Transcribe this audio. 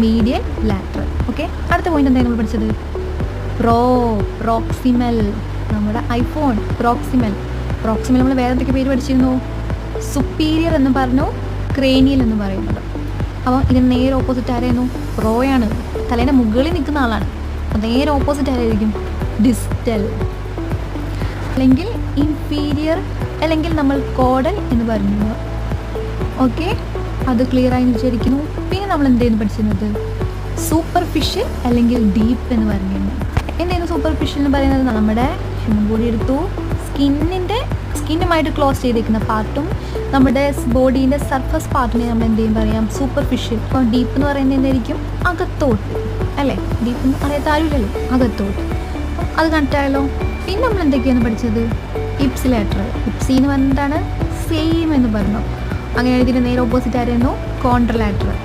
മീഡിയൽ lateral. Okay, അടുത്ത point എന്തായിരുന്നു നമ്മൾ പഠിച്ചത്? പ്രോക്സിമൽ. നമ്മുടെ ഐഫോൺ പ്രോക്സിമൽ നമ്മൾ വേറെ എന്തൊക്കെ പേര് പഠിച്ചിരുന്നു? സുപ്പീരിയർ എന്ന് പറഞ്ഞു, ക്രേനിയൽ എന്ന് പറയുന്നത്. അപ്പോൾ ഇതിന് നേരെ ഓപ്പോസിറ്റ് ആരായിരുന്നു? പ്രോയാണ്, തലേൻ്റെ മുകളിൽ നിൽക്കുന്ന ആളാണ്. അപ്പോൾ നേരെ ഓപ്പോസിറ്റ് ആരായിരിക്കും? ഡിസ്റ്റൽ അല്ലെങ്കിൽ ഇൻഫീരിയർ അല്ലെങ്കിൽ നമ്മൾ കോഡൽ എന്ന് പറയുന്നത്. ഓക്കെ, അത് ക്ലിയർ ആയി വിചാരിക്കുന്നു. പിന്നെ നമ്മൾ എന്തായിരുന്നു പഠിച്ചിരുന്നത്? സൂപ്പർഫിഷ്യൽ അല്ലെങ്കിൽ ഡീപ്പ് എന്ന് പറഞ്ഞിരുന്നു. എന്തായിരുന്നു സൂപ്പർഫിഷ്യൽ എന്ന് പറയുന്നത്? നമ്മുടെ ഹ്യൂമൻ ബോഡി എടുത്തു, സ്കിന്നുമായിട്ട് ക്ലോസ് ചെയ്തിരിക്കുന്ന പാർട്ടും നമ്മുടെ ബോഡീൻ്റെ സർഫസ് പാർട്ടിനെ നമ്മൾ എന്തെങ്കിലും പറയാം? സൂപ്പർഫിഷ്യൽ. അപ്പോൾ ഡീപ്പ് എന്ന് പറയുന്നത് എന്തായിരിക്കും? അകത്തോട്ട് അല്ലേ? ഡീപ്പ് എന്ന് അറിയാത്ത ആരുമില്ലല്ലോ, അകത്തോട്ട്. അത് കണ്ടിട്ടായല്ലോ. പിന്നെ നമ്മൾ എന്തൊക്കെയാണ് പഠിച്ചത്? ഇപ്സിലാറ്ററൽ. ഇപ്സി എന്ന് പറഞ്ഞിട്ടാണ് സെയിം എന്ന് പറഞ്ഞു. അങ്ങനെ ഇതിന് നേരെ ഓപ്പോസിറ്റ് ആയിരുന്നു കോൺട്രലാറ്ററൽ.